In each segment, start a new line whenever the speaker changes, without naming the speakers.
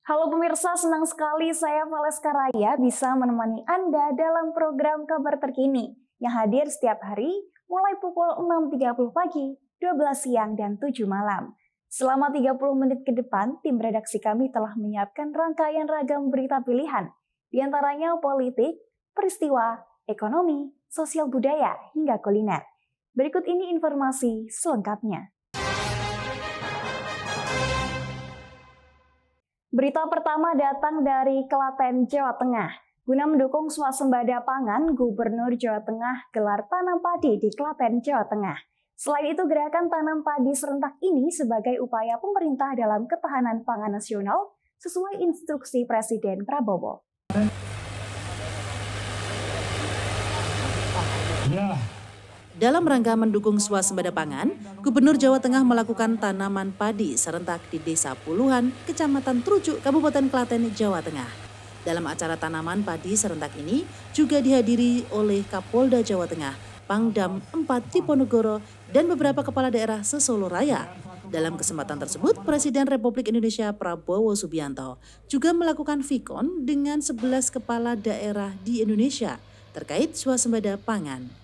Halo pemirsa, senang sekali saya Valeska Raya bisa menemani Anda dalam program kabar terkini yang hadir setiap hari mulai pukul 6.30 pagi, 12 siang, dan 7 malam. Selama 30 menit ke depan, tim redaksi kami telah menyiapkan rangkaian ragam berita pilihan, di antaranya politik, peristiwa, ekonomi, sosial budaya, hingga kuliner. Berikut ini informasi selengkapnya. Berita pertama datang dari Klaten, Jawa Tengah. Guna mendukung swasembada pangan, Gubernur Jawa Tengah gelar tanam padi di Klaten, Jawa Tengah. Selain itu, gerakan tanam padi serentak ini sebagai upaya pemerintah dalam ketahanan pangan nasional sesuai instruksi Presiden Prabowo.
Dalam rangka mendukung swasembada pangan, Gubernur Jawa Tengah melakukan tanaman padi serentak di Desa Puluhan, Kecamatan Trujuk, Kabupaten Klaten, Jawa Tengah. Dalam acara tanaman padi serentak ini juga dihadiri oleh Kapolda Jawa Tengah, Pangdam 4 Diponegoro, dan beberapa kepala daerah se-Solo Raya. Dalam kesempatan tersebut, Presiden Republik Indonesia Prabowo Subianto juga melakukan vikon dengan 11 kepala daerah di Indonesia terkait swasembada pangan.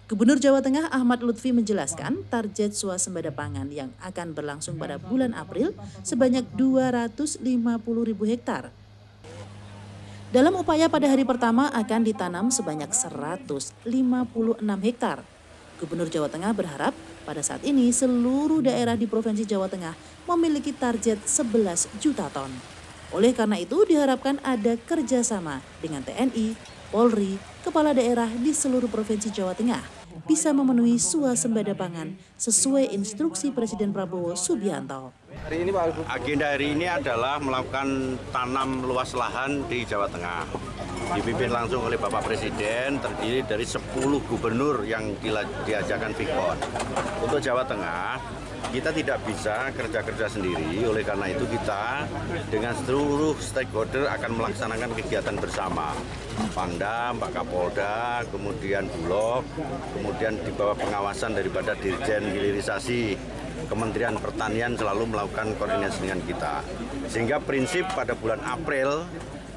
Gubernur Jawa Tengah Ahmad Lutfi menjelaskan target swasembada pangan yang akan berlangsung pada bulan April sebanyak 250.000 hektar. Dalam upaya pada hari pertama akan ditanam sebanyak 156 hektar. Gubernur Jawa Tengah berharap pada saat ini seluruh daerah di Provinsi Jawa Tengah memiliki target 11 juta ton. Oleh karena itu diharapkan ada kerjasama dengan TNI, Polri, kepala daerah di seluruh Provinsi Jawa Tengah bisa memenuhi swasembada pangan sesuai instruksi Presiden Prabowo Subianto.
Agenda hari ini adalah melakukan tanam luas lahan di Jawa Tengah. Dipimpin langsung oleh Bapak Presiden, terdiri dari 10 gubernur yang diajakkan vikon. Untuk Jawa Tengah, kita tidak bisa kerja-kerja sendiri, oleh karena itu kita dengan seluruh stakeholder akan melaksanakan kegiatan bersama. Pangdam, Pak Kapolda, kemudian Bulog, kemudian di bawah pengawasan daripada Dirjen Hilirisasi, Kementerian Pertanian selalu melakukan koordinasi dengan kita. Sehingga prinsip pada bulan April,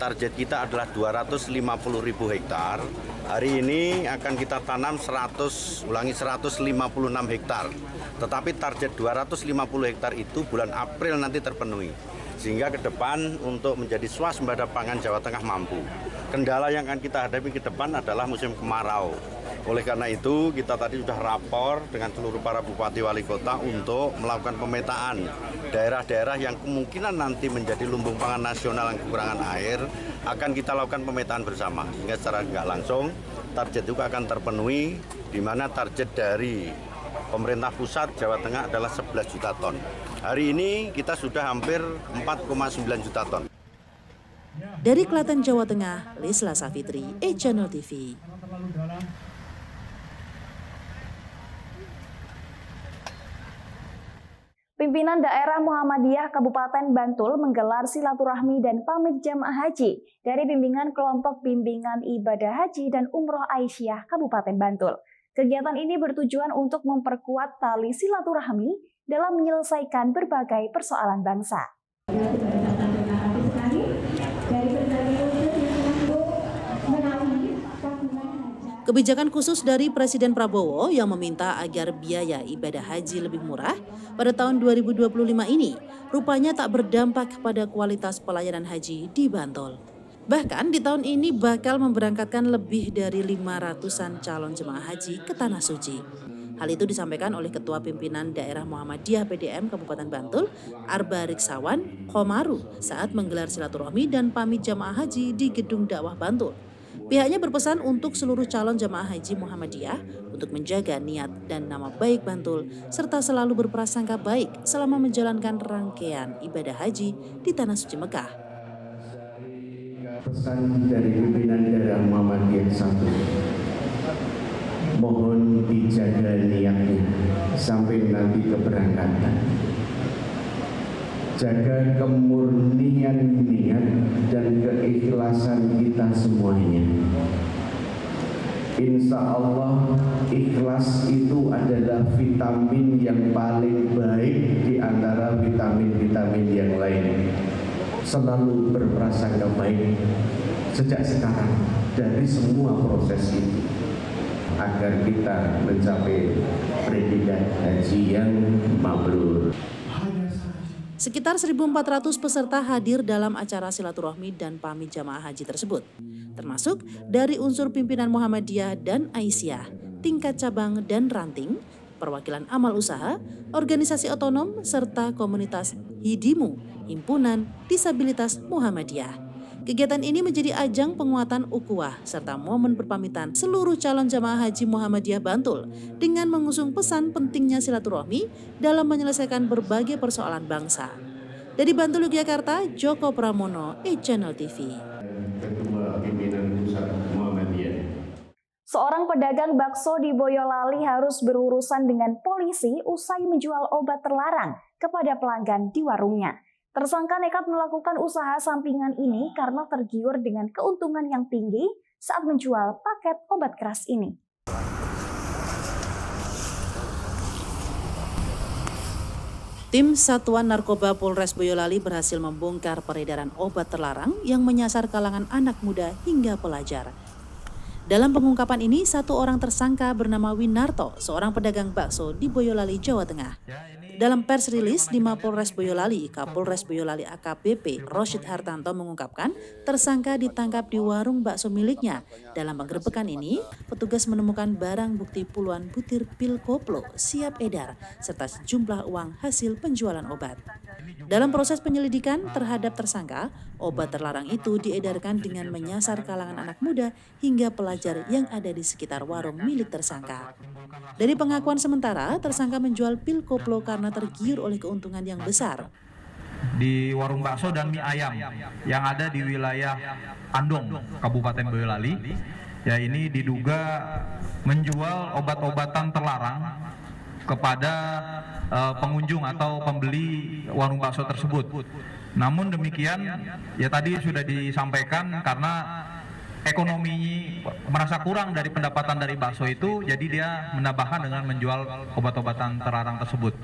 target kita adalah 250.000 hektar. Hari ini akan kita tanam 156 hektar. Tetapi target 250 hektar itu bulan April nanti terpenuhi. Sehingga ke depan untuk menjadi swasembada pangan Jawa Tengah mampu. Kendala yang akan kita hadapi ke depan adalah musim kemarau. Oleh karena itu kita tadi sudah rapor dengan seluruh para bupati wali kota untuk melakukan pemetaan daerah-daerah yang kemungkinan nanti menjadi lumbung pangan nasional yang kekurangan air, akan kita lakukan pemetaan bersama. Sehingga secara nggak langsung target juga akan terpenuhi, di mana target dari pemerintah pusat Jawa Tengah adalah 11 juta ton. Hari ini kita sudah hampir 4,9 juta ton.
Dari Klaten, Jawa Tengah, Lisla Safitri, E-Channel TV.
Pimpinan Daerah Muhammadiyah Kabupaten Bantul menggelar silaturahmi dan pamit jamaah haji dari bimbingan kelompok bimbingan ibadah haji dan umroh Aisyah Kabupaten Bantul. Kegiatan ini bertujuan untuk memperkuat tali silaturahmi dalam menyelesaikan berbagai persoalan bangsa.
Kebijakan khusus dari Presiden Prabowo yang meminta agar biaya ibadah haji lebih murah pada tahun 2025 ini rupanya tak berdampak pada kualitas pelayanan haji di Bantul. Bahkan di tahun ini bakal memberangkatkan lebih dari 500-an calon jemaah haji ke Tanah Suci. Hal itu disampaikan oleh Ketua Pimpinan Daerah Muhammadiyah PDM Kabupaten Bantul, Arba Riksawan Komaru saat menggelar silaturahmi dan pamit jamaah haji di Gedung Dakwah Bantul. Pihaknya berpesan untuk seluruh calon jamaah haji Muhammadiyah untuk menjaga niat dan nama baik Bantul serta selalu berprasangka baik selama menjalankan rangkaian ibadah haji di Tanah Suci Mekah.
Pesan dari pimpinan daerah Muhammadiyah 1, mohon dijaga niatnya sampai nanti keberangkatan. Jaga kemurnian niat dan keikhlasan kita semuanya. Insya Allah ikhlas itu adalah vitamin yang paling baik di antara vitamin-vitamin yang lain. selalu berprasangka baik sejak sekarang dari semua proses itu, agar kita mencapai predikat haji yang mabrur.
Sekitar 1.400 peserta hadir dalam acara silaturahmi dan pamit jamaah haji tersebut, termasuk dari unsur pimpinan Muhammadiyah dan Aisyah, tingkat cabang dan ranting, perwakilan amal usaha, organisasi otonom, serta komunitas Hidimu, Himpunan Disabilitas Muhammadiyah. Kegiatan ini menjadi ajang penguatan ukhuwah serta momen berpamitan seluruh calon jamaah haji Muhammadiyah Bantul dengan mengusung pesan pentingnya silaturahmi dalam menyelesaikan berbagai persoalan bangsa. Dari Bantul, Yogyakarta, Joko Pramono, E-Channel TV.
Ketua Pimpinan Pusat Muhammadiyah.
Seorang pedagang bakso di Boyolali harus berurusan dengan polisi usai menjual obat terlarang kepada pelanggan di warungnya. Tersangka nekat melakukan usaha sampingan ini karena tergiur dengan keuntungan yang tinggi saat menjual paket obat keras ini.
Tim Satuan Narkoba Polres Boyolali berhasil membongkar peredaran obat terlarang yang menyasar kalangan anak muda hingga pelajar. Dalam pengungkapan ini, satu orang tersangka bernama Winarto, seorang pedagang bakso di Boyolali, Jawa Tengah. Dalam pers rilis di Mapolres Boyolali, Kapolres Boyolali AKBP Rosyid Hartanto mengungkapkan tersangka ditangkap di warung bakso miliknya. Dalam penggerebekan ini, petugas menemukan barang bukti puluhan butir pil koplo siap edar serta sejumlah uang hasil penjualan obat. Dalam proses penyelidikan terhadap tersangka, obat terlarang itu diedarkan dengan menyasar kalangan anak muda hingga pelajar yang ada di sekitar warung milik tersangka. Dari pengakuan sementara, tersangka menjual pil koplo karena tergiur oleh keuntungan yang besar.
Di warung bakso dan mie ayam yang ada di wilayah Andong, Kabupaten Boyolali, ya ini diduga menjual obat-obatan terlarang kepada pengunjung atau pembeli warung bakso tersebut. Namun demikian, ya tadi sudah disampaikan karena ekonomi merasa kurang dari pendapatan dari bakso itu, jadi dia menambahkan dengan menjual obat-obatan terlarang tersebut.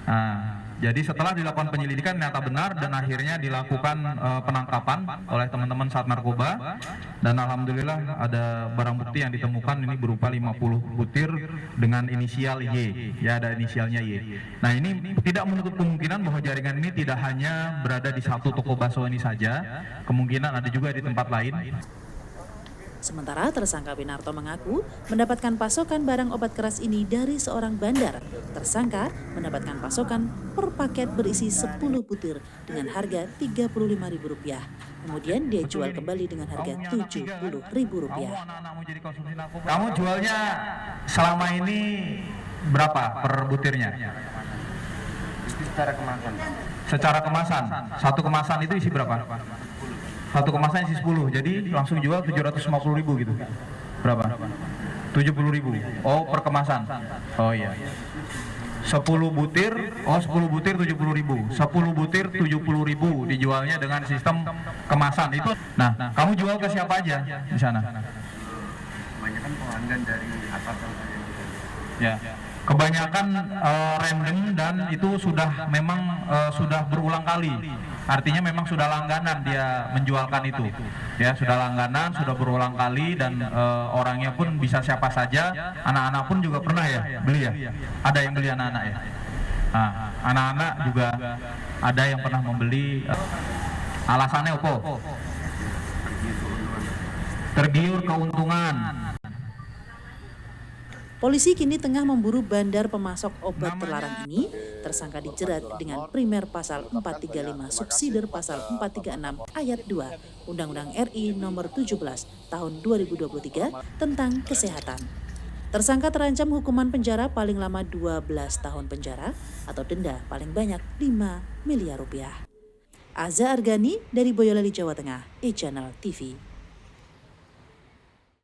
Nah, jadi setelah dilakukan penyelidikan ternyata benar dan akhirnya dilakukan penangkapan oleh teman-teman Sat Narkoba, dan alhamdulillah ada barang bukti yang ditemukan ini berupa 50 butir dengan inisial Y, ya ada inisialnya Y. Nah, ini tidak menutup kemungkinan bahwa jaringan ini tidak hanya berada di satu toko bakso ini saja, kemungkinan ada juga di tempat lain.
Sementara tersangka Winarto mengaku mendapatkan pasokan barang obat keras ini dari seorang bandar. Tersangka mendapatkan pasokan per paket berisi 10 butir dengan harga Rp35.000. Kemudian dia jual kembali dengan harga Rp70.000.
Kamu jualnya selama ini berapa per butirnya?
Secara kemasan.
Secara kemasan. Satu kemasan itu isi berapa? Satu kemasan isi 10, jadi langsung jual 750.000 gitu. Berapa? 70.000. Oh, per kemasan. Oh iya. 10 butir, 10 butir 70.000. 10 butir 70.000 dijualnya dengan sistem kemasan itu. Nah, kamu jual ke siapa aja di sana?
Kebanyakan pelanggan dari atas yang saya jual.
Ya. Kebanyakan random dan itu sudah memang sudah berulang kali. Artinya memang sudah langganan dia menjualkan itu. Ya, sudah langganan, sudah berulang kali dan orangnya pun bisa siapa saja. Anak-anak pun juga pernah ya beli ya. Ada yang beli anak-anak ya. Nah, anak-anak juga ada yang pernah membeli. Alasannya apa? Tergiur keuntungan.
Polisi kini tengah memburu bandar pemasok obat terlarang ini. Tersangka dijerat dengan primer pasal 435 subsidiar pasal 436 ayat 2 Undang-Undang RI nomor 17 tahun 2023 tentang kesehatan. Tersangka terancam hukuman penjara paling lama 12 tahun penjara atau denda paling banyak 5 miliar rupiah. Aza Argani dari Boyolali, Jawa Tengah, E-Channel TV.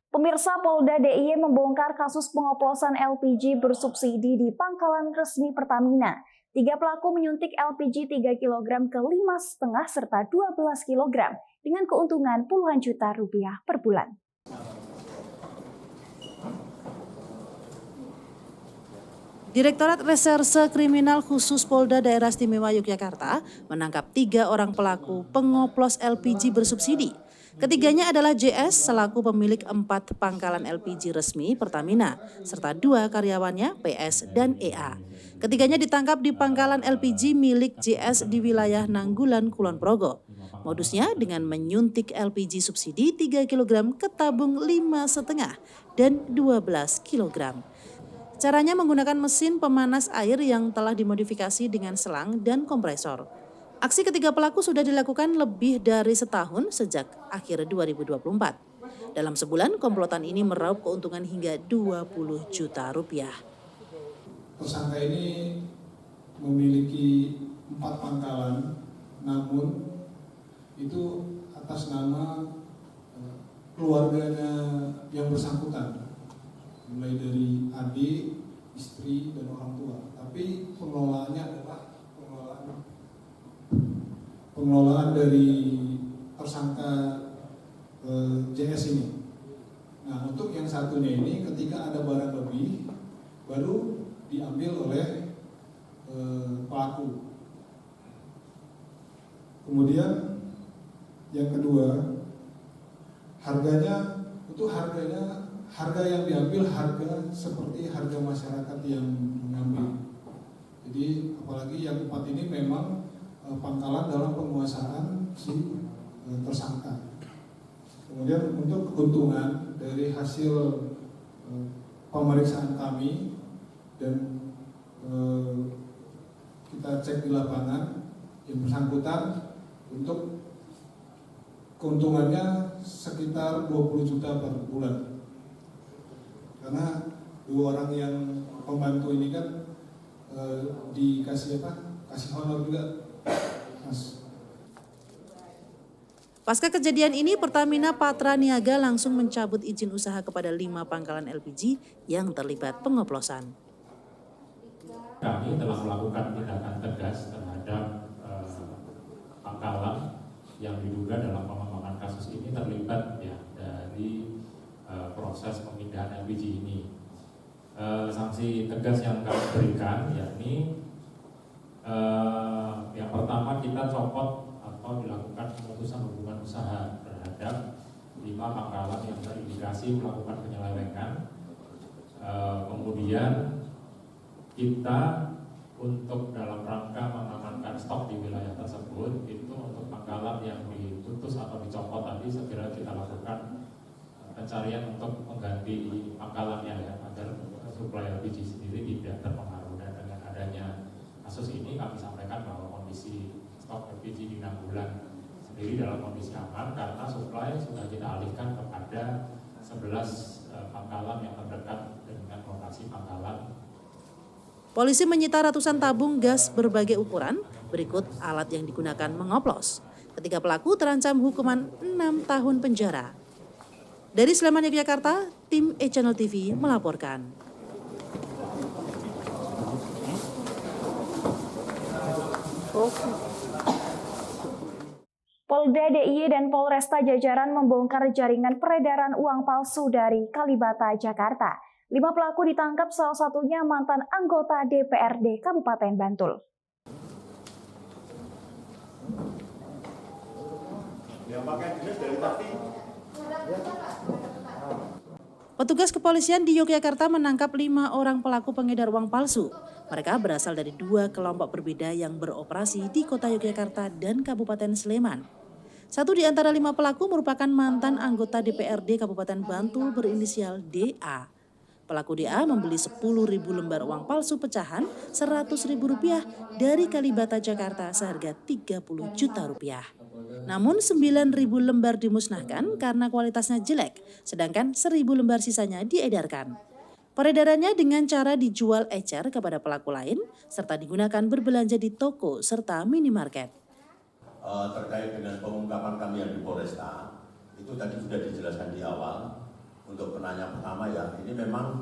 Pemirsa, Polda DIY membongkar kasus pengoplosan LPG bersubsidi di pangkalan resmi Pertamina. 3 pelaku menyuntik LPG 3 kg ke 5,5 serta 12 kg dengan keuntungan puluhan juta rupiah per bulan.
Direktorat Reserse Kriminal Khusus Polda Daerah Istimewa Yogyakarta menangkap 3 orang pelaku pengoplos LPG bersubsidi. Ketiganya adalah JS selaku pemilik 4 pangkalan LPG resmi Pertamina, serta 2 karyawannya PS dan EA. Ketiganya ditangkap di pangkalan LPG milik JS di wilayah Nanggulan, Kulon Progo. Modusnya dengan menyuntik LPG subsidi 3 kg ke tabung 5,5 dan 12 kg. Caranya menggunakan mesin pemanas air yang telah dimodifikasi dengan selang dan kompresor. Aksi ketiga pelaku sudah dilakukan lebih dari setahun sejak akhir 2024. Dalam sebulan, komplotan ini meraup keuntungan hingga 20 juta rupiah.
Tersangka ini memiliki 4 pangkalan, namun itu atas nama keluarganya yang bersangkutan, mulai dari adik, istri, dan orang tua. Tapi pengelolaannya adalah pengelolaan dari tersangka JS ini. Nah, untuk yang satunya ini ketika ada barang lebih baru diambil oleh pelaku. Kemudian yang kedua, harga yang diambil harga seperti harga masyarakat yang mengambil. Jadi apalagi yang 4 ini memang pangkalan dalam penguasaan si tersangka. Kemudian untuk keuntungan dari hasil pemeriksaan kami dan kita cek di lapangan yang bersangkutan, untuk keuntungannya sekitar 20 juta per bulan. Karena 2 orang yang pembantu ini kan dikasih kasih honor juga.
Pasca kejadian ini, Pertamina Patra Niaga langsung mencabut izin usaha kepada 5 pangkalan LPG yang terlibat pengoplosan.
Kami telah melakukan tindakan tegas terhadap pangkalan yang diduga dalam pengembangan kasus ini terlibat ya dari proses pemindahan LPG ini. Sanksi tegas yang kami berikan yakni yang pertama, kita copot atau dilakukan pemutusan hubungan usaha terhadap 5 pangkalan yang terindikasi melakukan penyelewengan. Kemudian kita untuk dalam rangka mengamankan stok di wilayah tersebut, itu untuk pangkalan yang diputus atau dicopot tadi segera kita lakukan pencarian untuk mengganti pangkalannya ya, agar suplai LPG sendiri tidak terpengaruh. Dan dengan adanya kasus ini kami sampaikan bahwa kondisi stok LPG di Nanggulan sendiri dalam kondisi aman karena suplai sudah kita alihkan kepada 11 pangkalan yang terdekat dengan lokasi pangkalan.
Polisi menyita ratusan tabung gas berbagai ukuran, berikut alat yang digunakan mengoplos. Ketiga pelaku terancam hukuman 6 tahun penjara. Dari Sleman, Yogyakarta, tim E-Channel TV melaporkan.
Polda DIY dan Polresta Jajaran membongkar jaringan peredaran uang palsu dari Kalibata, Jakarta. 5 pelaku ditangkap, salah satunya mantan anggota DPRD Kabupaten Bantul.
Petugas kepolisian di Yogyakarta menangkap 5 orang pelaku pengedar uang palsu. Mereka berasal dari 2 kelompok berbeda yang beroperasi di kota Yogyakarta dan Kabupaten Sleman. Satu di antara 5 pelaku merupakan mantan anggota DPRD Kabupaten Bantul berinisial DA. Pelaku DA membeli 10.000 lembar uang palsu pecahan Rp100.000 dari Kalibata, Jakarta seharga Rp30 juta. Namun 9.000 lembar dimusnahkan karena kualitasnya jelek, sedangkan 1.000 lembar sisanya diedarkan. Peredarannya dengan cara dijual ecer kepada pelaku lain, serta digunakan berbelanja di toko serta minimarket.
Terkait dengan pengungkapan kami yang di Polresta, itu tadi sudah dijelaskan di awal. Untuk penanya pertama ya, ini memang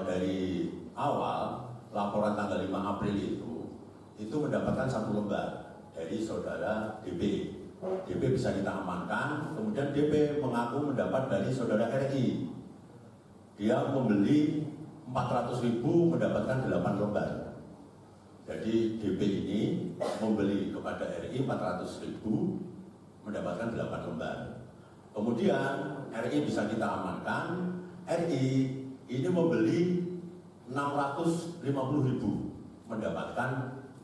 dari awal laporan tanggal 5 April itu mendapatkan 1 lembar dari saudara DP. DP bisa kita amankan, kemudian DP mengaku mendapat dari saudara RI. Dia membeli 400.000 mendapatkan 8 lembar. Jadi DP ini membeli kepada RI 400.000 mendapatkan 8 lembar. Kemudian RI bisa kita amankan, RI ini membeli 650.000 mendapatkan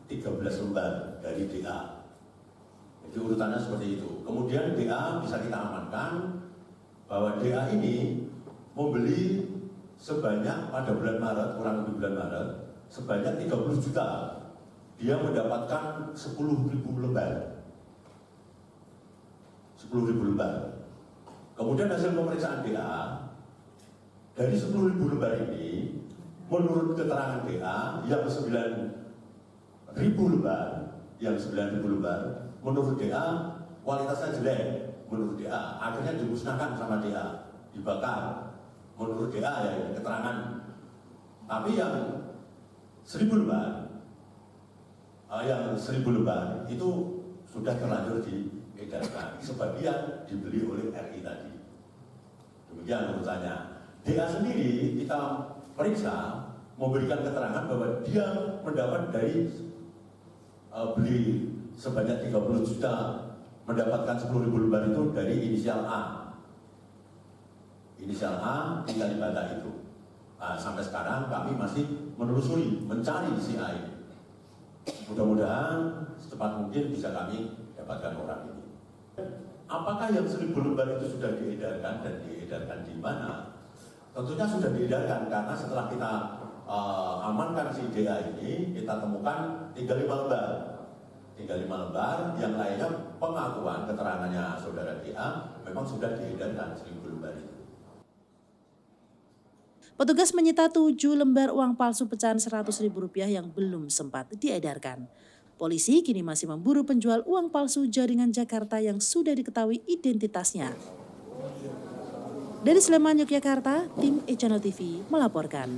13 lembar dari DA. Jadi urutannya seperti itu. Kemudian DA bisa kita amankan bahwa DA ini membeli sebanyak pada bulan Maret, kurang lebih bulan Maret, sebanyak 30 juta. Dia mendapatkan 10.000 lembar. 10.000 lembar. Kemudian hasil pemeriksaan DA, dari 10.000 lembar ini, menurut keterangan DA, yang 9.000 lembar, menurut DA, kualitasnya jelek, menurut DA. Akhirnya dimusnahkan sama DA, dibakar. Menurut DA ya, keterangan. Tapi yang 1.000 lembar itu sudah terlanjur diedarkan. Sebagian dibeli oleh RI tadi. Demikian urutannya. DA sendiri kita periksa memberikan keterangan bahwa dia mendapat dari beli sebanyak 30 juta, mendapatkan 10.000 lembar itu dari inisial A. Inisial A di Kalibata itu. Nah, sampai sekarang kami masih menelusuri, mencari si A ini. Mudah-mudahan secepat mungkin bisa kami dapatkan orang ini. Apakah yang 1.000 lembar itu sudah diedarkan dan diedarkan di mana? Tentunya sudah diedarkan karena setelah kita amankan si DA ini, kita temukan tinggal 5 lembar. Tinggal 5 lembar, yang lainnya pengakuan keterangannya saudara DA memang sudah diedarkan 1.000 lembar itu.
Petugas menyita 7 lembar uang palsu pecahan Rp100.000 yang belum sempat diedarkan. Polisi kini masih memburu penjual uang palsu jaringan Jakarta yang sudah diketahui identitasnya. Dari Sleman, Yogyakarta, tim E-Channel TV melaporkan.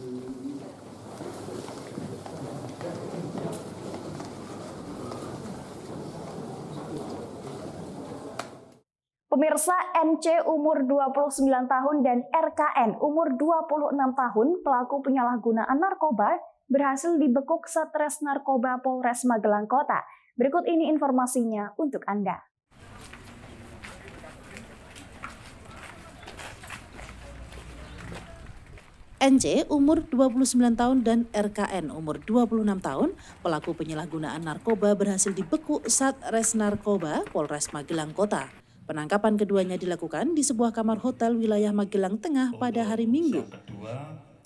Pemirsa, NC umur 29 tahun dan RKN umur 26 tahun pelaku penyalahgunaan narkoba berhasil dibekuk Satres Narkoba Polres Magelang Kota. Berikut ini informasinya untuk Anda.
NC umur 29 tahun dan RKN umur 26 tahun, pelaku penyalahgunaan narkoba berhasil dibekuk Satres Narkoba Polres Magelang Kota. Penangkapan keduanya dilakukan di sebuah kamar hotel wilayah Magelang Tengah pada hari Minggu.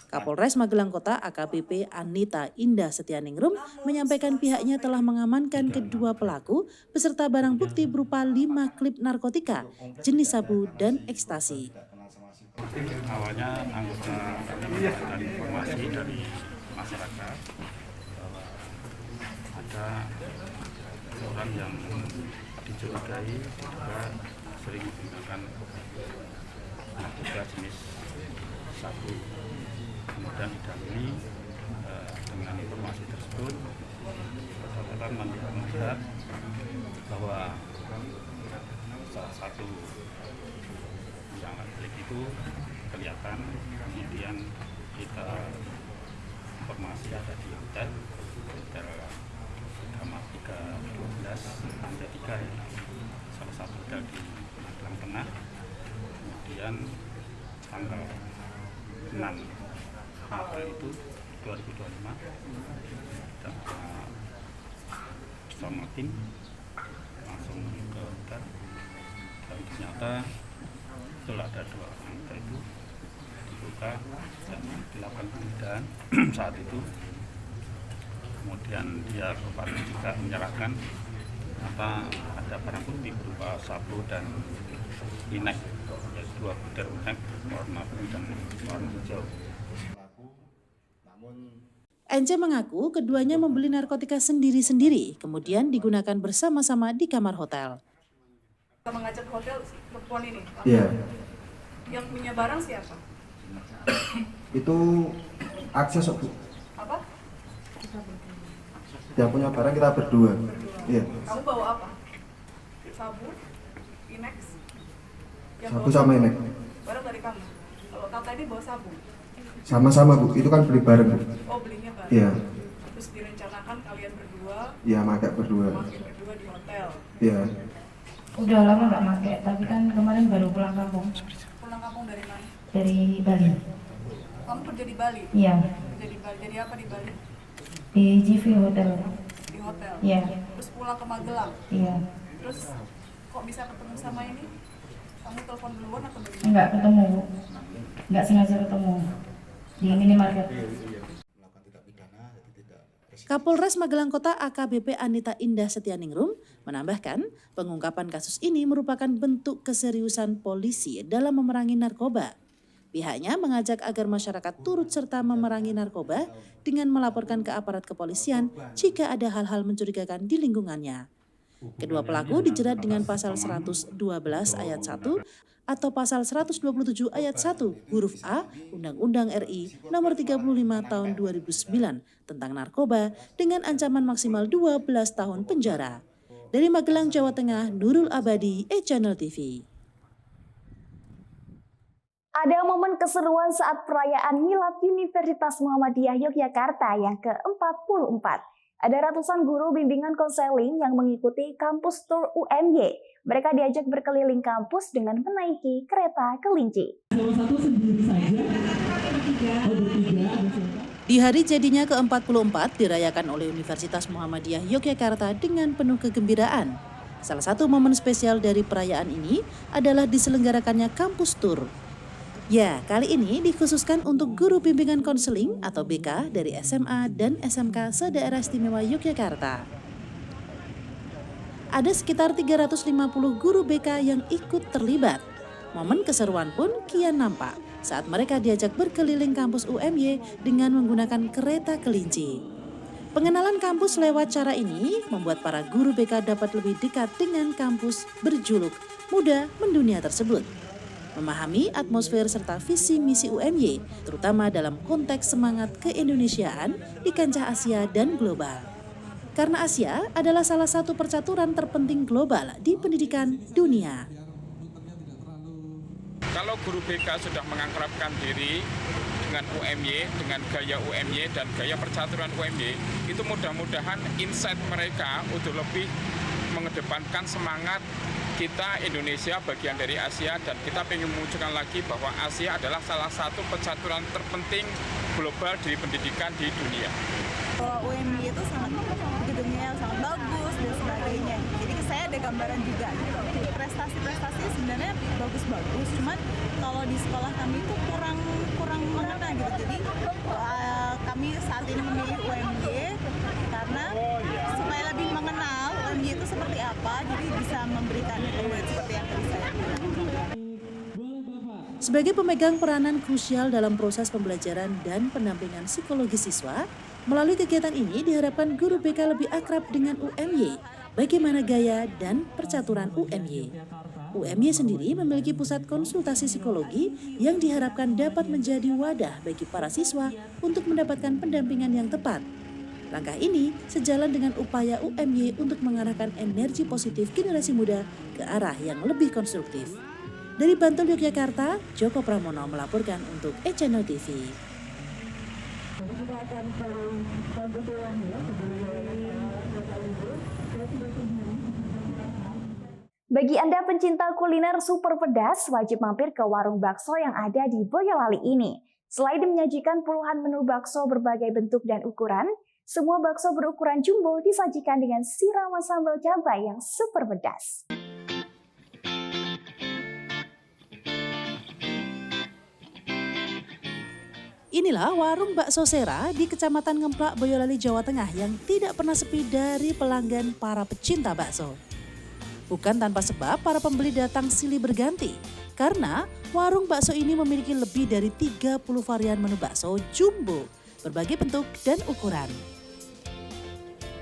Kapolres Magelang Kota AKBP Anita Indah Setianingrum menyampaikan pihaknya telah mengamankan kedua pelaku beserta barang bukti berupa 5 klip narkotika, jenis sabu dan ekstasi.
Awalnya anggota mendapatkan informasi dari masyarakat bahwa ada orang yang dicurigai juga sering menggunakan narkoba jenis sabu. Kemudian didalami dengan informasi tersebut, rekan melihat bahwa salah satu yang klik itu kelihatan, kemudian kita informasi ada di hotel kamar 312 lantai 3 ya, salah satu hotel di Magelang Tengah. Kemudian tanggal 6 April itu 2025 kita bersama tim langsung ke hotel dan ternyata betul ada 2 orang itu dibuka dan dilakukan penggeledahan saat itu. Kemudian dia juga menyerahkan ada barang bukti berupa sabu dan inek, yaitu 2 butir inek warna biru dan warna hijau.
NC mengaku keduanya membeli narkotika sendiri-sendiri, kemudian digunakan bersama-sama di kamar hotel.
Kita mengajak hotel perempuan ini.
Iya.
Yang punya barang siapa?
Itu akses, Bu.
Apa?
Yang punya barang kita berdua. Iya.
Kamu bawa apa? Sabu, inex.
Sabu sama inek.
Barang dari kamu. Kalau Tata ini bawa sabu.
Sama-sama Bu, itu kan beli bareng Bu.
Oh, belinya bareng.
Iya.
Terus direncanakan kalian berdua
Iya, pakai berdua.
di hotel.
Iya.
Udah lama nggak pakai, tapi kan kemarin baru pulang kampung.
Pulang kampung dari mana?
Dari Bali.
Kamu kerja di Bali?
Iya.
Kerja di Bali. Jadi apa di Bali?
Di GV Hotel.
Di hotel?
Iya.
Terus pulang ke Magelang?
Iya.
Terus kok bisa ketemu sama ini? Kamu telepon duluan atau bagaimana?
Enggak ketemu Bu. Enggak sengaja ketemu di minimarket.
Kapolres Magelang Kota AKBP Anita Indah Setianingrum menambahkan pengungkapan kasus ini merupakan bentuk keseriusan polisi dalam memerangi narkoba. Pihaknya mengajak agar masyarakat turut serta memerangi narkoba dengan melaporkan ke aparat kepolisian jika ada hal-hal mencurigakan di lingkungannya. Kedua pelaku dijerat dengan pasal 112 ayat 1 atau pasal 127 ayat 1 huruf A Undang-Undang RI nomor 35 tahun 2009 tentang narkoba dengan ancaman maksimal 12 tahun penjara. Dari Magelang, Jawa Tengah, Nurul Abadi, E-Channel TV.
Ada momen keseruan saat perayaan Milad Universitas Muhammadiyah Yogyakarta yang ke-44. Ada ratusan guru bimbingan konseling yang mengikuti kampus tur UMY. Mereka diajak berkeliling kampus dengan menaiki kereta kelinci.
Di hari jadinya ke-44 dirayakan oleh Universitas Muhammadiyah Yogyakarta dengan penuh kegembiraan. Salah satu momen spesial dari perayaan ini adalah diselenggarakannya kampus tur. Ya, kali ini dikhususkan untuk guru bimbingan konseling atau BK dari SMA dan SMK se-Daerah Istimewa Yogyakarta. Ada sekitar 350 guru BK yang ikut terlibat. Momen keseruan pun kian nampak saat mereka diajak berkeliling kampus UMY dengan menggunakan kereta kelinci. Pengenalan kampus lewat cara ini membuat para guru BK dapat lebih dekat dengan kampus berjuluk Muda Mendunia tersebut. Memahami atmosfer serta visi misi UMY, terutama dalam konteks semangat keindonesiaan di kancah Asia dan global. Karena Asia adalah salah satu percaturan terpenting global di pendidikan dunia.
Kalau guru BK sudah mengakrabkan diri dengan UMY, dengan gaya UMY dan gaya percaturan UMY, itu mudah-mudahan insight mereka untuk lebih mengedepankan semangat kita Indonesia bagian dari Asia, dan kita ingin memunculkan lagi bahwa Asia adalah salah satu percaturan terpenting global di pendidikan di dunia.
UMY itu gedungnya sangat bagus dan sebagainya. Jadi saya ada gambaran juga. Prestasi-prestasi sebenarnya bagus-bagus, cuman kalau di sekolah kami itu kurang mengena gitu. Jadi kami saat ini memilih UMY karena supaya lebih mengenal UMY itu seperti apa, jadi bisa memberikan pemahaman seperti yang tadi saya bilang.
Sebagai pemegang peranan krusial dalam proses pembelajaran dan pendampingan psikologi siswa, melalui kegiatan ini diharapkan guru BK lebih akrab dengan UMY, bagaimana gaya dan percaturan UMY. UMY sendiri memiliki pusat konsultasi psikologi yang diharapkan dapat menjadi wadah bagi para siswa untuk mendapatkan pendampingan yang tepat. Langkah ini sejalan dengan upaya UMY untuk mengarahkan energi positif generasi muda ke arah yang lebih konstruktif. Dari Bantul, Yogyakarta, Joko Pramono melaporkan untuk E-Channel TV.
Bagi Anda pencinta kuliner super pedas, wajib mampir ke warung bakso yang ada di Boyolali ini. Selain menyajikan puluhan menu bakso berbagai bentuk dan ukuran, semua bakso berukuran jumbo disajikan dengan siraman sambal cabai yang super pedas.
Inilah warung bakso Sera di Kecamatan Ngemplak, Boyolali, Jawa Tengah yang tidak pernah sepi dari pelanggan para pecinta bakso. Bukan tanpa sebab para pembeli datang silih berganti, karena warung bakso ini memiliki lebih dari 30 varian menu bakso jumbo, berbagai bentuk dan ukuran.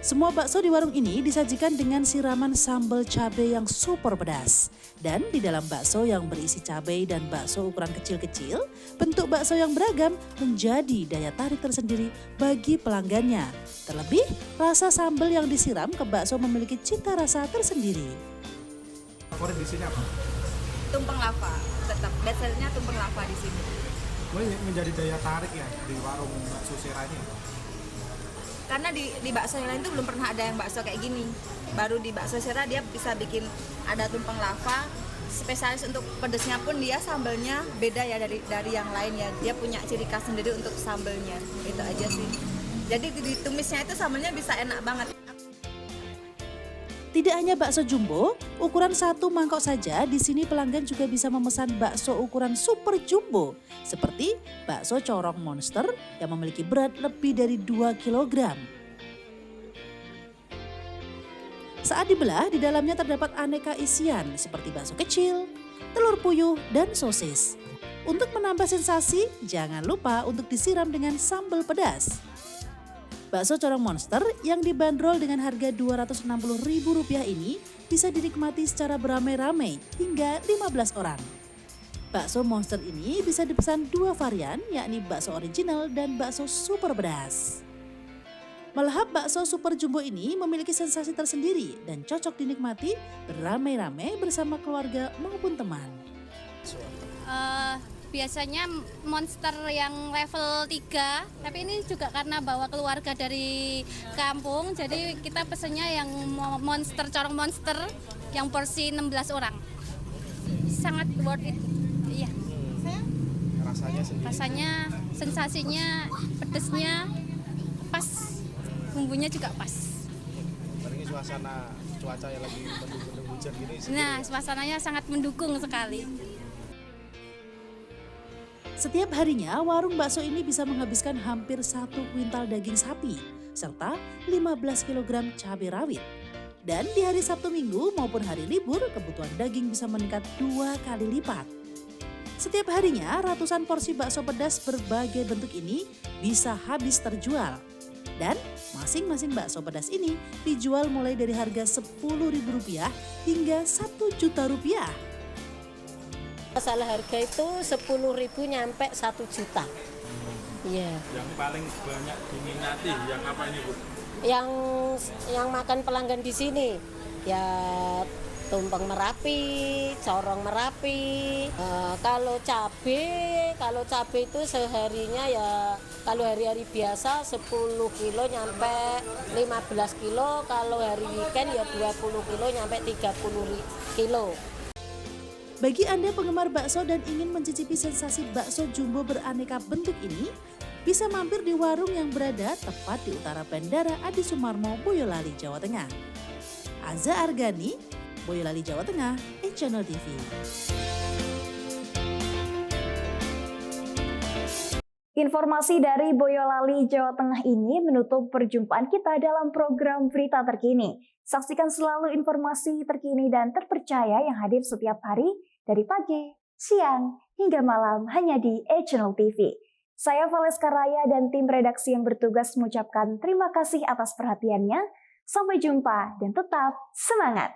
Semua bakso di warung ini disajikan dengan siraman sambal cabai yang super pedas. Dan di dalam bakso yang berisi cabai dan bakso ukuran kecil-kecil, bentuk bakso yang beragam menjadi daya tarik tersendiri bagi pelanggannya. Terlebih, rasa sambal yang disiram ke bakso memiliki cita rasa tersendiri.
Favorit di sini apa?
Tumpeng lava, tetap bestsellernya tumpeng lava di sini. menjadi daya tarik ya di warung bakso Sera ini?
Karena di bakso yang lain tuh belum pernah ada yang bakso kayak gini. Baru di bakso Sera dia bisa bikin ada tumpeng lava. Spesialis untuk pedesnya pun dia sambelnya beda ya dari yang lain ya. Dia punya ciri khas sendiri untuk sambelnya. Itu aja sih. Jadi ditumisnya itu sambelnya bisa enak banget.
Tidak hanya bakso jumbo, ukuran 1 mangkok saja di sini pelanggan juga bisa memesan bakso ukuran super jumbo seperti bakso corong monster yang memiliki berat lebih dari 2 kg. Saat dibelah, di dalamnya terdapat aneka isian seperti bakso kecil, telur puyuh, dan sosis. Untuk menambah sensasi, jangan lupa untuk disiram dengan sambal pedas. Bakso corong monster yang dibanderol dengan harga Rp260.000 ini bisa dinikmati secara beramai-ramai hingga 15 orang. Bakso monster ini bisa dipesan 2 varian, yakni bakso original dan bakso super pedas. Melahap bakso super jumbo ini memiliki sensasi tersendiri dan cocok dinikmati beramai-ramai bersama keluarga maupun teman.
Biasanya monster yang level 3, tapi ini juga karena bawa keluarga dari kampung, jadi kita pesennya yang monster, corong monster yang porsi 16 orang. Sangat worth it. Iya. Rasanya, sensasinya, pedesnya pas. Bumbunya juga pas.
Apalagi suasana cuaca yang lagi mendukung hujan gini.
Nah, suasananya sangat mendukung sekali.
Setiap harinya warung bakso ini bisa menghabiskan hampir 1 kuintal daging sapi serta 15 kg cabai rawit. Dan di hari Sabtu Minggu maupun hari libur kebutuhan daging bisa meningkat 2 kali lipat. Setiap harinya ratusan porsi bakso pedas berbagai bentuk ini bisa habis terjual. Dan masing-masing bakso pedas ini dijual mulai dari harga Rp10.000 hingga Rp1.000.000.
Masalah harga itu 10.000 nyampe 1 juta. Iya.
Yang paling banyak diminati yang apa ini, Bu?
Yang makan pelanggan di sini ya tumpeng Merapi, corong Merapi. Kalau cabai itu seharinya ya kalau hari-hari biasa 10 kilo nyampe 15 kilo, kalau hari weekend ya 20 kilo nyampe 30 kilo.
Bagi Anda penggemar bakso dan ingin mencicipi sensasi bakso jumbo beraneka bentuk ini, bisa mampir di warung yang berada tepat di utara Bandara Adi Sumarmo, Boyolali, Jawa Tengah. Aza Argani, Boyolali, Jawa Tengah, E-Channel TV.
Informasi dari Boyolali, Jawa Tengah ini menutup perjumpaan kita dalam program Berita Terkini. Saksikan selalu informasi terkini dan terpercaya yang hadir setiap hari dari pagi, siang, hingga malam hanya di E-Channel TV. Saya Valeska Raya dan tim redaksi yang bertugas mengucapkan terima kasih atas perhatiannya. Sampai jumpa dan tetap semangat!